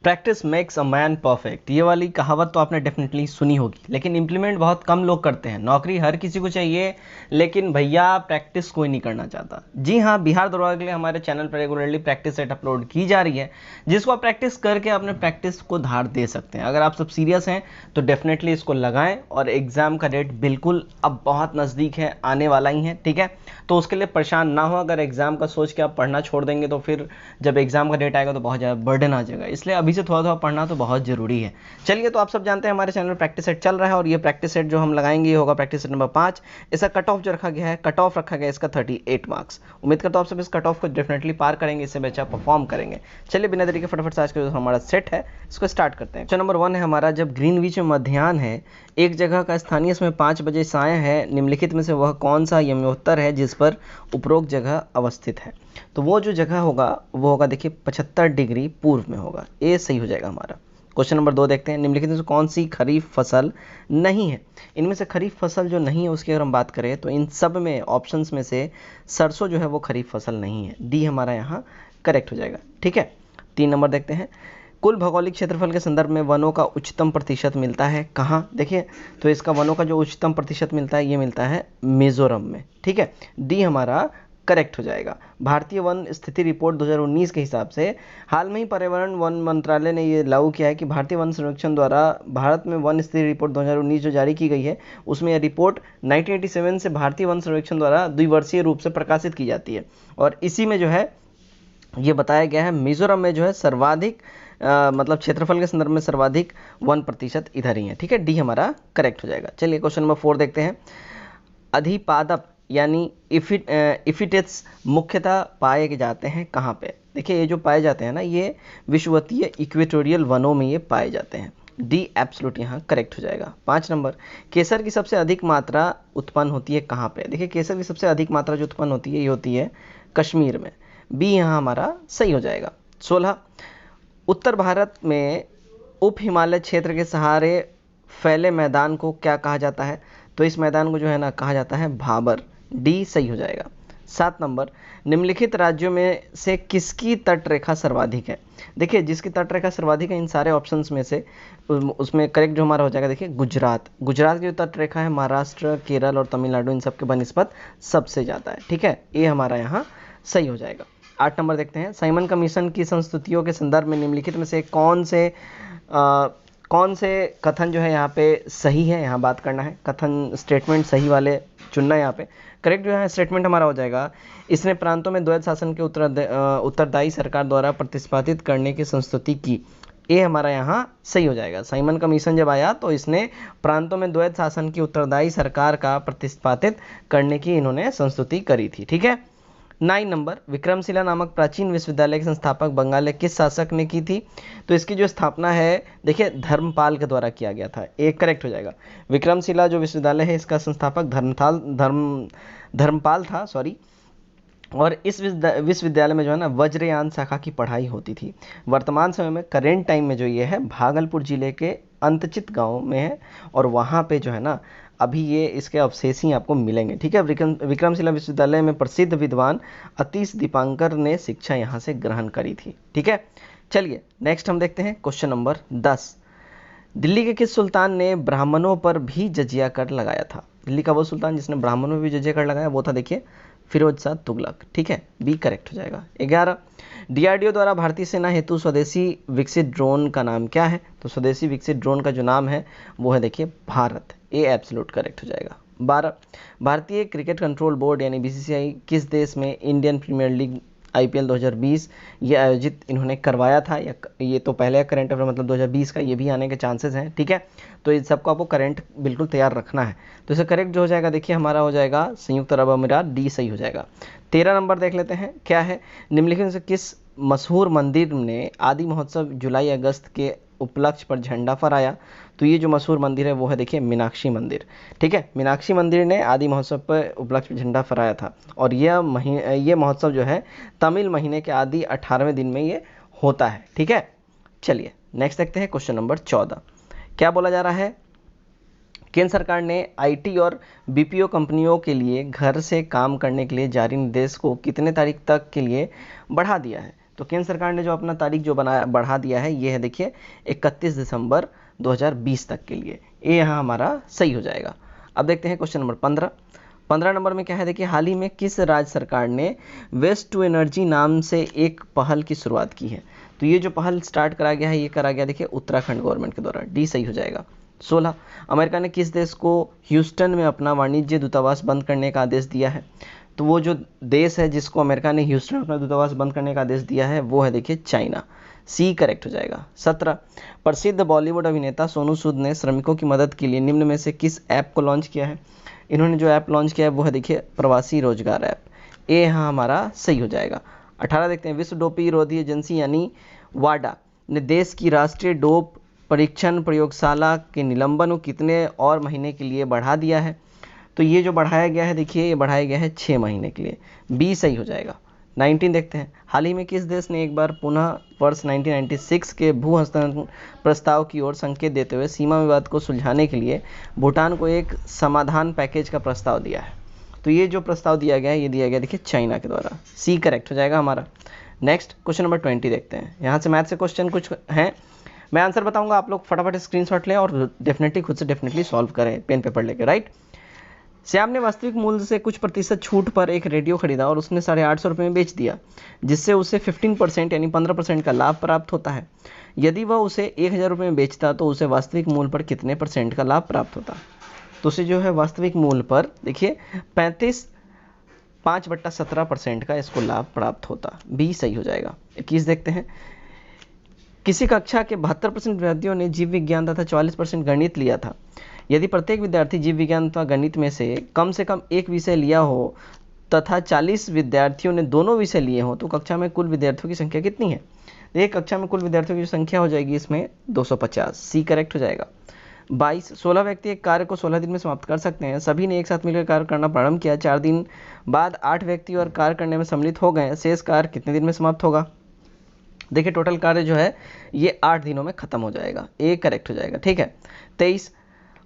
Practice makes a man perfect, ये वाली कहावत तो आपने डेफिनेटली सुनी होगी, लेकिन इंप्लीमेंट बहुत कम लोग करते हैं। नौकरी हर किसी को चाहिए, लेकिन भैया प्रैक्टिस कोई नहीं करना चाहता। जी हाँ, बिहार दरोगा के लिए हमारे चैनल पर रेगुलरली प्रैक्टिस सेट अपलोड की जा रही है, जिसको आप प्रैक्टिस करके अपने प्रैक्टिस को धार दे सकते हैं। अगर आप सब सीरियस हैं तो डेफिनेटली इसको लगाएं, और एग्जाम का डेट बिल्कुल अब बहुत नज़दीक है, आने वाला ही है। ठीक है, तो उसके लिए परेशान ना हो। अगर एग्जाम का सोच के आप पढ़ना छोड़ देंगे तो फिर जब एग्जाम का डेट आएगा तो बहुत ज़्यादा बर्डन आ जाएगा, इसलिए अभी से थोड़ा थोड़ा पढ़ना तो बहुत जरूरी है। चलिए, तो आप सब जानते हैं हमारे चैनल में प्रैक्टिस सेट चल रहा है, और ये प्रैक्टिस सेट जो हम लगाएंगे ये होगा प्रैक्टिस सेट नंबर 5। इसका कट ऑफ जो रखा गया है, कट ऑफ रखा गया इसका 38 मार्क्स। उम्मीद करता हूँ आप सब इस कट ऑफ को डेफिनेटली पार करेंगे, इससे अच्छा परफॉर्म करेंगे। चलिए, बिना देरी के फटाफट से आज का जो हमारा सेट है इसको स्टार्ट करते हैं। क्वेश्चन नंबर 1 है हमारा, जब ग्रीनविच में मध्याह्न है, एक जगह का स्थानीय समय 5 बजे सायं है, निम्नलिखित में से वह कौन सा यमोत्तर है जिस पर उपरोक्त जगह अवस्थित है। तो वो जो जगह होगा वो होगा, देखिए 75 डिग्री पूर्व में होगा। ये सही हो जाएगा हमारा। क्वेश्चन नंबर 2 देखते हैं, निम्नलिखित में से कौन सी खरीफ फसल नहीं है। इनमें से खरीफ फसल जो नहीं है उसकी अगर हम बात करें तो इन सब में ऑप्शंस में से सरसों जो है वो खरीफ फसल नहीं है। डी हमारा यहाँ करेक्ट हो जाएगा। ठीक है, 3 नंबर देखते हैं, कुल भौगोलिक क्षेत्रफल के संदर्भ में वनों का उच्चतम प्रतिशत मिलता है कहाँ। देखिए, तो इसका वनों का जो उच्चतम प्रतिशत मिलता है ये मिलता है मिजोरम में। ठीक है, डी हमारा करेक्ट हो जाएगा। भारतीय वन स्थिति रिपोर्ट 2019 के हिसाब से हाल में ही पर्यावरण वन मंत्रालय ने ये लागू किया है कि भारतीय वन संरक्षण द्वारा भारत में वन स्थिति रिपोर्ट 2019 जो जारी की गई है, उसमें यह रिपोर्ट 1987 से भारतीय वन संरक्षण द्वारा द्विवर्षीय रूप से प्रकाशित की जाती है, और इसी में जो है ये बताया गया है मिजोरम में जो है सर्वाधिक मतलब क्षेत्रफल के संदर्भ में सर्वाधिक 1% इधर ही है। ठीक है, डी हमारा करेक्ट हो जाएगा। चलिए, क्वेश्चन नंबर 4 देखते हैं, अधिपादप यानी इफिटेट्स मुख्यतः पाए जाते हैं कहाँ पे। देखिए, ये जो पाए जाते हैं ना, ये विषुवतीय इक्वेटोरियल वनों में ये पाए जाते हैं। डी एब्सोल्यूट यहाँ करेक्ट हो जाएगा। 5 नंबर, केसर की सबसे अधिक मात्रा उत्पन्न होती है कहाँ पे। देखिए, केसर की सबसे अधिक मात्रा जो उत्पन्न होती है ये होती है कश्मीर में। बी यहाँ हमारा सही हो जाएगा। 16, उत्तर भारत में उप हिमालय क्षेत्र के सहारे फैले मैदान को क्या कहा जाता है। तो इस मैदान को जो है ना कहा जाता है भाबर। डी सही हो जाएगा। 7 नंबर, निम्नलिखित राज्यों में से किसकी तट रेखा सर्वाधिक है। देखिए, जिसकी तट रेखा सर्वाधिक है इन सारे ऑप्शंस में से उसमें करेक्ट जो हमारा हो जाएगा, देखिए गुजरात। गुजरात की जो तट रेखा है महाराष्ट्र, केरल और तमिलनाडु इन सब के बनस्पत सबसे ज़्यादा है। ठीक है, ये हमारा यहाँ सही हो जाएगा। 8 नंबर देखते हैं, साइमन कमीशन की संस्तुतियों के संदर्भ में निम्नलिखित में से कौन से कथन जो है यहाँ पे सही है, यहाँ बात करना है। कथन स्टेटमेंट सही वाले चुनना है यहाँ पे। करेक्ट जो है स्टेटमेंट हमारा हो जाएगा, इसने प्रांतों में द्वैध शासन के उत्तरदायी सरकार द्वारा प्रतिपादित करने की संस्तुति की। ये हमारा यहाँ सही हो जाएगा। साइमन कमीशन जब आया तो इसने प्रांतों में द्वैध शासन की उत्तरदायी सरकार का प्रतिपादित करने की इन्होंने संस्तुति करी थी। ठीक है, 9 नंबर, विक्रमशिला नामक प्राचीन विश्वविद्यालय के संस्थापक बंगाल के किस शासक ने की थी। तो इसकी जो स्थापना है देखिए धर्मपाल के द्वारा किया गया था। एक करेक्ट हो जाएगा। विक्रमशिला जो विश्वविद्यालय है इसका संस्थापक धर्मपाल था, सॉरी। और इस विश्वविद्यालय में जो है ना वज्रयान शाखा की पढ़ाई होती थी। वर्तमान समय में करेंट टाइम में जो ये है भागलपुर जिले के अंतचित गांव में है, और वहाँ पे जो है ना अभी ये इसके अवशेष ही आपको मिलेंगे। ठीक है, विक्रमशिला विश्वविद्यालय में प्रसिद्ध विद्वान अतीश दीपांकर ने शिक्षा यहाँ से ग्रहण करी थी। ठीक है, चलिए नेक्स्ट हम देखते हैं क्वेश्चन नंबर 10। दिल्ली के किस सुल्तान ने ब्राह्मणों पर भी जजिया कर लगाया था। दिल्ली का वो सुल्तान जिसने ब्राह्मणों पर भी जजिया कर लगाया वो था, देखिए फिरोज शाह तुगलक। ठीक है, बी करेक्ट हो जाएगा। 11, डीआरडीओ द्वारा भारतीय सेना हेतु स्वदेशी विकसित ड्रोन का नाम क्या है। तो स्वदेशी विकसित ड्रोन का जो नाम है वो है देखिए भारत। ए एब्सोल्यूट करेक्ट हो जाएगा। 12, भारतीय क्रिकेट कंट्रोल बोर्ड यानी बीसीसीआई किस देश में इंडियन प्रीमियर लीग आईपीएल 2020 ये आयोजित इन्होंने करवाया था, या ये तो पहले करंट अफेयर मतलब 2020 का ये भी आने के चांसेस हैं। ठीक है, तो इन सबको आपको करंट बिल्कुल तैयार रखना है। तो इसे करेक्ट जो हो जाएगा देखिए हमारा हो जाएगा संयुक्त अरब अमीरात। डी सही हो जाएगा। 13 नंबर देख लेते हैं क्या है, निम्नलिखित से किस मशहूर मंदिर ने आदि महोत्सव जुलाई अगस्त के उपलक्ष्य पर झंडा फहराया। तो ये जो मशहूर मंदिर है वो है देखिए मीनाक्षी मंदिर। ठीक है, मीनाक्षी मंदिर ने आदि महोत्सव पर उपलक्ष्य पर झंडा फहराया था, और ये महोत्सव जो है तमिल महीने के आदि 18वें दिन में ये होता है। ठीक है, चलिए नेक्स्ट देखते हैं क्वेश्चन नंबर 14। क्या बोला जा रहा है, केंद्र सरकार ने आईटी और बीपीओ कंपनियों के लिए घर से काम करने के लिए जारी निर्देश को कितने तारीख तक के लिए बढ़ा दिया है। तो केंद्र सरकार ने जो अपना तारीख जो बढ़ा दिया है ये है देखिए 31 दिसंबर 2020 तक के लिए। ये यहाँ हमारा सही हो जाएगा। अब देखते हैं क्वेश्चन नंबर 15 नंबर में क्या है देखिए, हाल ही में किस राज्य सरकार ने वेस्ट टू एनर्जी नाम से एक पहल की शुरुआत की है? तो ये जो पहल स्टार्ट करा गया है ये करा गया देखिए उत्तराखंड गवर्नमेंट के द्वारा। डी सही हो जाएगा। 16 अमेरिका ने किस देश को ह्यूस्टन में अपना वाणिज्य दूतावास बंद करने का आदेश दिया है? तो वो जो देश है जिसको अमेरिका ने ह्यूस्टन में अपना दूतावास बंद करने का आदेश दिया है वो है देखिए चाइना। सी करेक्ट हो जाएगा। 17 प्रसिद्ध बॉलीवुड अभिनेता सोनू सूद ने श्रमिकों की मदद के लिए निम्न में से किस ऐप को लॉन्च किया है? इन्होंने जो ऐप लॉन्च किया है वो है देखिए प्रवासी रोजगार ऐप। ए यहाँ हमारा सही हो जाएगा। 18 देखते हैं, विश्व डोपी विरोधी एजेंसी यानी वाडा ने देश की राष्ट्रीय डोप परीक्षण प्रयोगशाला के निलंबन को कितने और महीने के लिए बढ़ा दिया है? तो ये जो बढ़ाया गया है देखिए ये बढ़ाया गया है 6 महीने के लिए। बी सही हो जाएगा। 19 देखते हैं, हाल ही में किस देश ने एक बार पुनः वर्ष 1996 के भू हस्तांतरण प्रस्ताव की ओर संकेत देते हुए सीमा विवाद को सुलझाने के लिए भूटान को एक समाधान पैकेज का प्रस्ताव दिया है? तो ये जो प्रस्ताव दिया गया है ये दिया गया देखिए चाइना के द्वारा। सी करेक्ट हो जाएगा हमारा। नेक्स्ट क्वेश्चन नंबर 20 देखते हैं। यहाँ से मैथ से क्वेश्चन कुछ हैं, मैं आंसर बताऊंगा, आप लोग फटाफट स्क्रीनशॉट लें और डेफिनेटली खुद से डेफिनेटली सॉल्व करें पेन पेपर लेकर। राइट, श्याम ने वास्तविक मूल्य से कुछ प्रतिशत छूट पर एक रेडियो खरीदा और उसने 850 रुपये में बेच दिया, जिससे उसे 15% यानी 15% का लाभ प्राप्त होता है। यदि वह उसे 1000 रुपये में बेचता तो उसे वास्तविक मूल्य पर कितने % का लाभ प्राप्त होता? तो उसे जो है वास्तविक मूल्य पर देखिए 5/17% का इसको लाभ प्राप्त होता। बी सही हो जाएगा। 21 देखते हैं, किसी कक्षा के 72% विद्यार्थियों ने जीव विज्ञान तथा 44% गणित लिया था। यदि प्रत्येक विद्यार्थी जीव विज्ञान तथा गणित में से कम एक विषय लिया हो तथा 40 विद्यार्थियों ने दोनों विषय लिए हो तो कक्षा में कुल विद्यार्थियों की संख्या कितनी है? एक कक्षा में कुल विद्यार्थियों की संख्या हो जाएगी इसमें 250। सी करेक्ट हो जाएगा। 22 16 व्यक्ति एक कार्य को 16 दिन में समाप्त कर सकते हैं। सभी ने एक साथ मिलकर कार्य करना प्रारंभ किया। 4 दिन बाद 8 व्यक्ति और कार्य करने में सम्मिलित हो गए। शेष कार्य कितने दिन में समाप्त होगा? देखिए टोटल कार्य जो है ये 8 दिनों में खत्म हो जाएगा। ए करेक्ट हो जाएगा। ठीक है। 23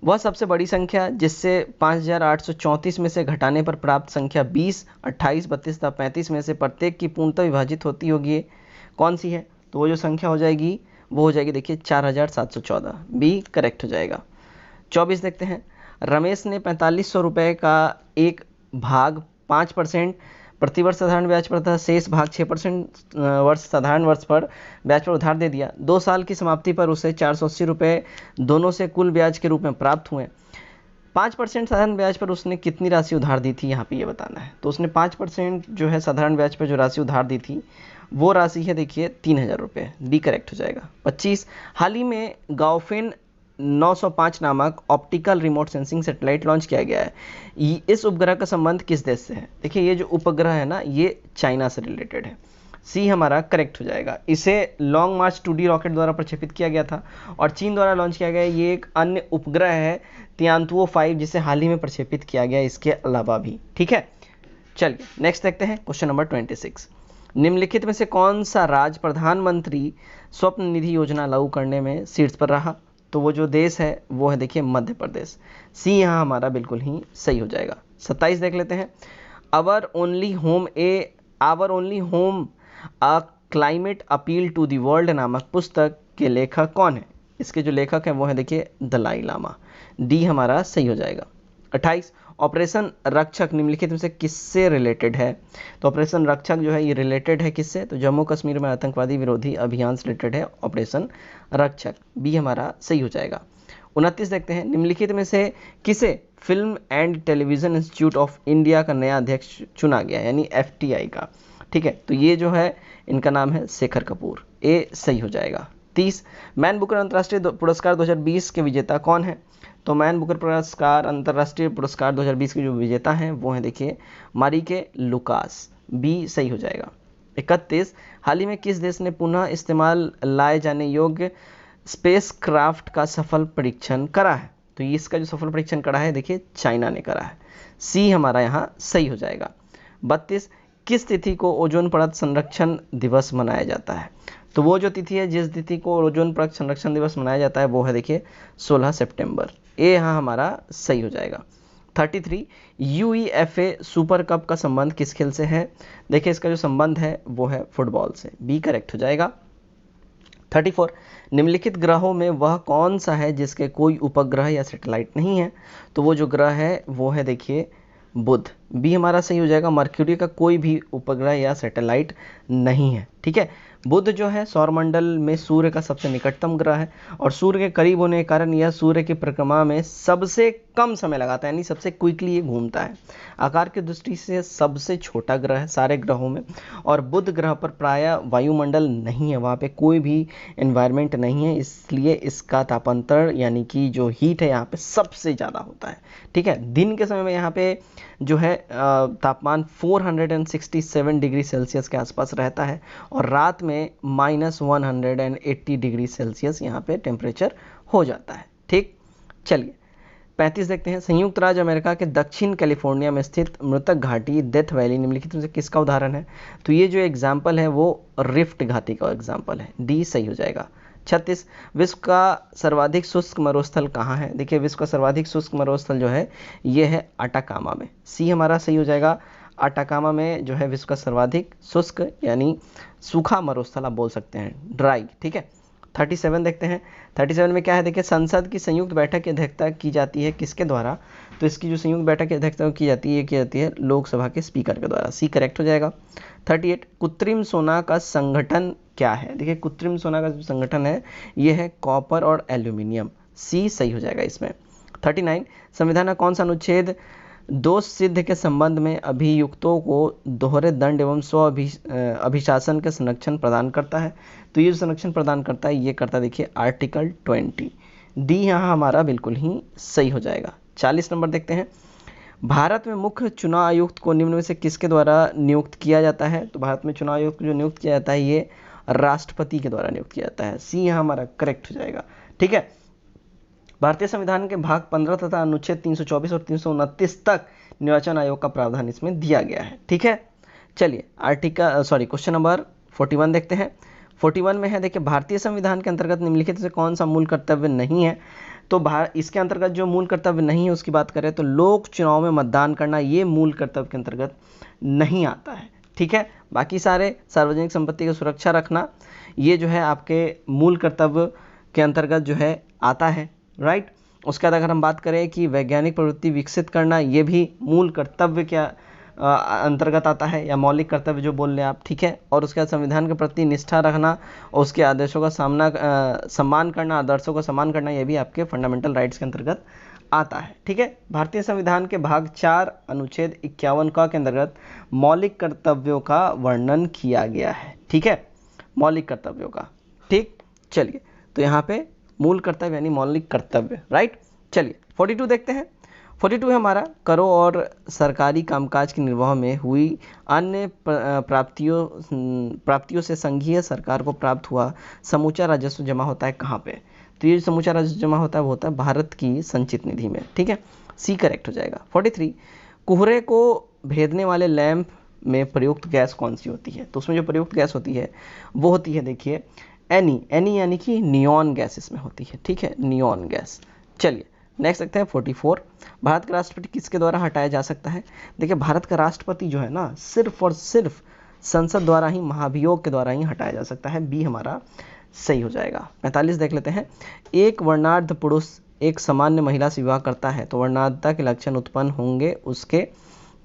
वह सबसे बड़ी संख्या जिससे 5834 में से घटाने पर प्राप्त संख्या 20, 28, 32 तथा 35 में से प्रत्येक की पूर्णतः विभाजित होती होगी कौन सी है? तो वो जो संख्या हो जाएगी वो हो जाएगी देखिए 4714। बी करेक्ट हो जाएगा। 24 देखते हैं, रमेश ने 4500 रुपये का एक भाग 5% प्रतिवर्ष साधारण ब्याज पर तथा शेष भाग 6% वर्ष साधारण वर्ष पर ब्याज पर उधार दे दिया। 2 साल की समाप्ति पर उसे 480 रुपये दोनों से कुल ब्याज के रूप में प्राप्त हुए। 5% साधारण ब्याज पर उसने कितनी राशि उधार दी थी यहाँ पे ये बताना है। तो उसने 5% जो है साधारण ब्याज पर जो राशि उधार दी थी वो राशि है देखिए 3000 रुपये। डी करेक्ट हो जाएगा। 25 हाल ही में गाओफिन 905 नामक optical remote sensing satellite launch किया गया है। इस उपग्रह का संबंध किस देश से है? देखिए ये जो उपग्रह है ना ये चाइना से रिलेटेड है। सी हमारा करेक्ट हो जाएगा। इसे लॉन्ग मार्च 2D रॉकेट द्वारा प्रक्षेपित किया गया था और चीन द्वारा लॉन्च किया गया। ये एक अन्य उपग्रह है तियांतुओ 5 जिसे हाल ही में प्रक्षेपित किया गया इसके अलावा भी। ठीक है, चलिए नेक्स्ट देखते हैं क्वेश्चन नंबर 26। निम्नलिखित में से कौन सा राज्य प्रधानमंत्री स्वप्न निधि योजना लागू करने में शीर्ष पर रहा? तो वो जो देश है वो है देखिए मध्य प्रदेश। सी यहाँ हमारा बिल्कुल ही सही हो जाएगा। 27 देख लेते हैं, our only home a climate appeal to the world नामक पुस्तक के लेखक कौन है? इसके जो लेखक हैं वो है देखिए दलाई लामा। डी हमारा सही हो जाएगा। 28 ऑपरेशन रक्षक निम्नलिखित में से किससे रिलेटेड है? तो ऑपरेशन रक्षक जो है ये रिलेटेड है किससे? तो जम्मू कश्मीर में आतंकवादी विरोधी अभियान से रिलेटेड है ऑपरेशन रक्षक। बी हमारा सही हो जाएगा। 29 देखते हैं, निम्नलिखित में से किसे film and television institute of India का नया अध्यक्ष चुना गया यानी FTI का? ठीक है, तो ये जो है इनका नाम है शेखर कपूर। ए सही हो जाएगा। 30 मैन बुकर अंतर्राष्ट्रीय पुरस्कार 2020 के विजेता कौन है? तो मैन बुकर पुरस्कार अंतर्राष्ट्रीय पुरस्कार 2020 के जो विजेता हैं वो हैं देखिए मारिके लुकास। बी सही हो जाएगा। 31 हाल ही में किस देश ने पुनः इस्तेमाल लाए जाने योग्य स्पेस क्राफ्ट का सफल परीक्षण करा है? तो इसका जो सफल परीक्षण करा है देखिए चाइना ने करा है। सी हमारा यहाँ सही हो जाएगा। 32 किस तिथि को ओजोन परत संरक्षण दिवस मनाया जाता है? तो वो जो तिथि है जिस तिथि को ओजोन परत संरक्षण दिवस मनाया जाता है वो है देखिए 16 सितंबर। ये यहाँ हमारा सही हो जाएगा। 33 UEFA सुपर कप का संबंध किस खेल से है? देखिए इसका जो संबंध है वो है फुटबॉल से, बी करेक्ट हो जाएगा। 34 निम्नलिखित ग्रहों में वह कौन सा है जिसके कोई उपग्रह या सैटेलाइट नहीं है? तो वो जो ग्रह है वो है देखिए बुध, बी हमारा सही हो जाएगा। मर्क्यूरी का कोई भी उपग्रह या सैटेलाइट नहीं है, ठीक है। बुध जो है सौरमंडल में सूर्य का सबसे निकटतम ग्रह है और सूर्य के करीब होने के कारण यह सूर्य की परिक्रमा में सबसे कम समय लगाता है, यानी सबसे क्विकली ये घूमता है। आकार की दृष्टि से सबसे छोटा ग्रह है सारे ग्रहों में, और बुध ग्रह पर प्रायः वायुमंडल नहीं है, वहाँ पे कोई भी एनवायरनमेंट नहीं है, इसलिए इसका तापांतर यानी कि जो हीट है यहाँ पे सबसे ज़्यादा होता है, ठीक है। दिन के समय में यहाँ पे जो है तापमान 467 डिग्री सेल्सियस के आसपास रहता है और रात में -180 डिग्री सेल्सियस यहाँ पे टेम्परेचर हो जाता है, ठीक। चलिए 35 देखते हैं। संयुक्त राज्य अमेरिका के दक्षिण कैलिफोर्निया में स्थित मृतक घाटी डेथ वैली निम्नलिखित में से किसका उदाहरण है? तो ये जो एग्जाम्पल है वो रिफ्ट घाटी का एग्जाम्पल है, डी सही हो जाएगा। 36 विश्व का सर्वाधिक शुष्क मरुस्थल कहाँ है? देखिए विश्व का सर्वाधिक शुष्क मरुस्थल जो है ये है अटाकामा में, सी हमारा सही हो जाएगा। अटाकामा में जो है विश्व का सर्वाधिक शुष्क यानी सूखा मरुस्थल आप बोल सकते हैं, ड्राई, ठीक है। 37 देखते हैं। 37 में क्या है देखिए, संसद की संयुक्त बैठक की अध्यक्षता की जाती है किसके द्वारा? तो इसकी जो संयुक्त बैठक की अध्यक्षता की जाती है लोकसभा के स्पीकर के द्वारा, सी करेक्ट हो जाएगा। 38 कृत्रिम सोना का संगठन क्या है? देखिए कृत्रिम सोना का जो संगठन है ये है कॉपर और एल्यूमिनियम, सी सही हो जाएगा इसमें। 39 संविधान का कौन सा अनुच्छेद दोष सिद्ध के संबंध में अभियुक्तों को दोहरे दंड एवं स्व अभिशासन के संरक्षण प्रदान करता है? तो ये जो संरक्षण प्रदान करता है ये करता है देखिए आर्टिकल 20, डी यहाँ हमारा बिल्कुल ही सही हो जाएगा। 40 नंबर देखते हैं। भारत में मुख्य चुनाव आयुक्त को निम्न में से किसके द्वारा नियुक्त किया जाता है? तो भारत में चुनाव आयुक्त जो नियुक्त किया जाता है ये राष्ट्रपति के द्वारा नियुक्त किया जाता है, सी यहाँ हमारा करेक्ट हो जाएगा, ठीक है। भारतीय संविधान के भाग 15 तथा अनुच्छेद 324 और 329 तक निर्वाचन आयोग का प्रावधान इसमें दिया गया है, ठीक है। चलिए क्वेश्चन नंबर 41 देखते हैं। 41 में है देखिए भारतीय संविधान के अंतर्गत निम्नलिखित से कौन सा मूल कर्तव्य नहीं है? तो इसके अंतर्गत जो मूल कर्तव्य नहीं है उसकी बात करें तो लोक चुनाव में मतदान करना ये मूल कर्तव्य के अंतर्गत नहीं आता है, ठीक है। बाकी सारे सार्वजनिक संपत्ति की सुरक्षा रखना ये जो है आपके मूल कर्तव्य के अंतर्गत जो है आता है, राइट। उसके बाद अगर हम बात करें कि वैज्ञानिक प्रवृत्ति विकसित करना ये भी मूल कर्तव्य के अंतर्गत आता है या मौलिक कर्तव्य जो बोल रहे हैं आप, ठीक है। और उसके बाद संविधान के प्रति निष्ठा रखना और उसके आदेशों का सम्मान करना, आदर्शों का सम्मान करना ये भी आपके फंडामेंटल राइट्स के अंतर्गत आता है, ठीक है। भारतीय संविधान के भाग 4 अनुच्छेद 51 का के अंतर्गत मौलिक कर्तव्यों का वर्णन किया गया है, ठीक है, मौलिक कर्तव्यों का, ठीक। चलिए तो यहाँ पे मूल कर्तव्य यानी मौलिक कर्तव्य, राइट। चलिए 42 देखते हैं। 42 है हमारा करों और सरकारी कामकाज के निर्वाह में हुई अन्य प्राप्तियों से संघीय सरकार को प्राप्त हुआ समूचा राजस्व जमा होता है कहाँ पे? तो ये समूचा राजस्व जमा होता है वो होता है भारत की संचित निधि में, ठीक है, सी करेक्ट हो जाएगा। 43 कोहरे को भेदने वाले लैंप में प्रयुक्त गैस कौन सी होती है? तो उसमें जो प्रयुक्त गैस होती है वो होती है देखिए एनी यानी कि नियॉन गैस इसमें होती है, ठीक है, नियॉन गैस। चलिए नेक्स्ट देखते हैं 44 भारत का राष्ट्रपति किसके द्वारा हटाया जा सकता है? देखिए भारत का राष्ट्रपति जो है ना सिर्फ और सिर्फ संसद द्वारा ही, महाभियोग के द्वारा ही हटाया जा सकता है, बी हमारा सही हो जाएगा। 45 देख लेते हैं। एक वर्णार्ध पुरुष एक सामान्य महिला से विवाह करता है तो वर्णार्धता के लक्षण उत्पन्न होंगे उसके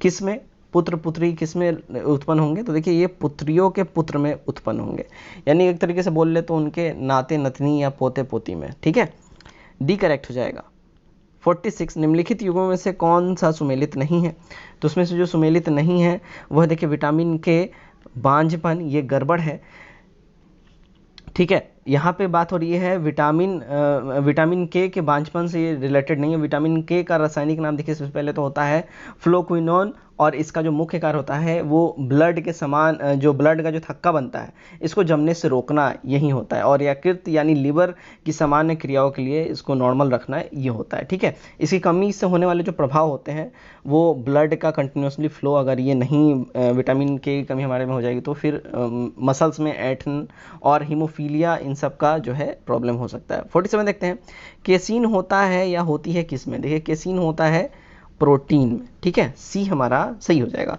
किसमें? पुत्र पुत्री किसमें उत्पन्न होंगे? तो देखिए ये पुत्रियों के पुत्र में उत्पन्न होंगे, यानी एक तरीके से बोल ले तो उनके नाते नतनी या पोते पोती में, ठीक है, डी करेक्ट हो जाएगा। 46 निम्नलिखित युगों में से कौन सा सुमेलित नहीं है? तो उसमें से जो सुमेलित नहीं है वह देखिए विटामिन के बांझपन, ये गड़बड़ है, ठीक है। यहाँ पे बात हो रही है विटामिन के बांझपन से ये रिलेटेड नहीं है। विटामिन के का रासायनिक नाम देखिए सबसे पहले तो होता है फ्लोक्विनोन और इसका जो मुख्य कार्य होता है वो ब्लड के समान, जो ब्लड का जो थक्का बनता है इसको जमने से रोकना यही होता है, और यकृत यानी लिवर की सामान्य क्रियाओं के लिए इसको नॉर्मल रखना ये होता है, ठीक है। इसकी कमी से होने वाले जो प्रभाव होते हैं वो ब्लड का कंटिन्यूसली फ्लो, अगर ये नहीं विटामिन के की कमी हमारे में हो जाएगी तो फिर मसल्स में ऐंठन और हीमोफीलिया इन सब का जो है प्रॉब्लम हो सकता है। 47 देखते हैं। केसीन होता है या होती है किस में? देखिए केसीन होता है प्रोटीन में, ठीक है, सी हमारा सही हो जाएगा।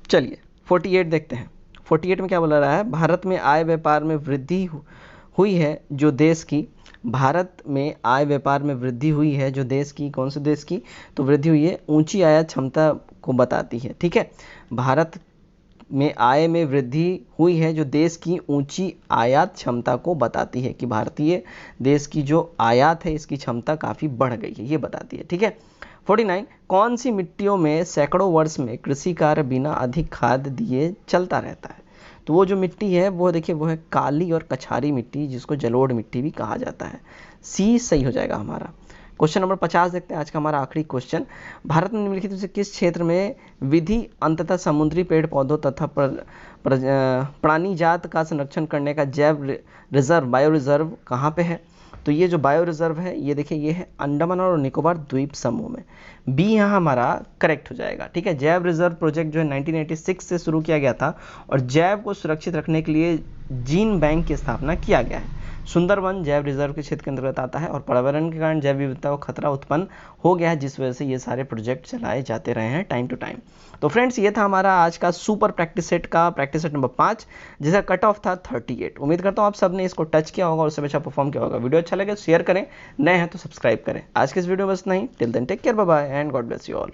चलिए 48 देखते हैं। 48 में क्या बोला रहा है, भारत में आय व्यापार में वृद्धि हुई है जो देश की, भारत में आय व्यापार में वृद्धि हुई है जो देश की, कौन से देश की, तो वृद्धि हुई है ऊंची आयात क्षमता को बताती है, ठीक है, भारत में आय में वृद्धि हुई है जो देश की ऊंची आयात क्षमता को बताती है, कि भारतीय देश की जो आयात है इसकी क्षमता काफ़ी बढ़ गई है, ये बताती है, ठीक है। 49, कौन सी मिट्टियों में सैकड़ों वर्ष में कृषि कार्य बिना अधिक खाद दिए चलता रहता है, तो वो जो मिट्टी है वो देखिए वो है काली और कछारी मिट्टी, जिसको जलोढ़ मिट्टी भी कहा जाता है, सी सही हो जाएगा हमारा। क्वेश्चन नंबर 50 देखते हैं, आज का हमारा आखिरी क्वेश्चन। भारत में निम्नलिखित में से किस क्षेत्र में विधि अंततः समुद्री पेड़ पौधों तथा प्राणीजात का संरक्षण करने का जैव रिजर्व, बायो रिजर्व कहाँ पे है, तो ये जो बायो रिजर्व है ये देखिए ये है अंडमान और निकोबार द्वीप समूह में, बी यहाँ हमारा करेक्ट हो जाएगा, ठीक है। जैव रिजर्व प्रोजेक्ट जो है 1986 से शुरू किया गया था और जैव को सुरक्षित रखने के लिए जीन बैंक की स्थापना किया गया है। सुंदरवन जैव रिजर्व के क्षेत्र के अंतर्गत आता है और पर्यावरण के कारण जैव विविधता को खतरा उत्पन्न हो गया है, जिस वजह से ये सारे प्रोजेक्ट चलाए जाते रहे हैं टाइम टू टाइम। तो फ्रेंड्स ये था हमारा आज का सुपर प्रैक्टिस सेट का प्रैक्टिस सेट नंबर 5, जिसका कट ऑफ था 38। उम्मीद करता हूँ आप सबने इसको टच किया होगा और उससे अच्छा परफॉर्म किया होगा। वीडियो अच्छा लगे शेयर करें, नए हैं तो सब्सक्राइब करें। आज के इस वीडियो में बस नहीं, till then take care, bye bye and God bless you all.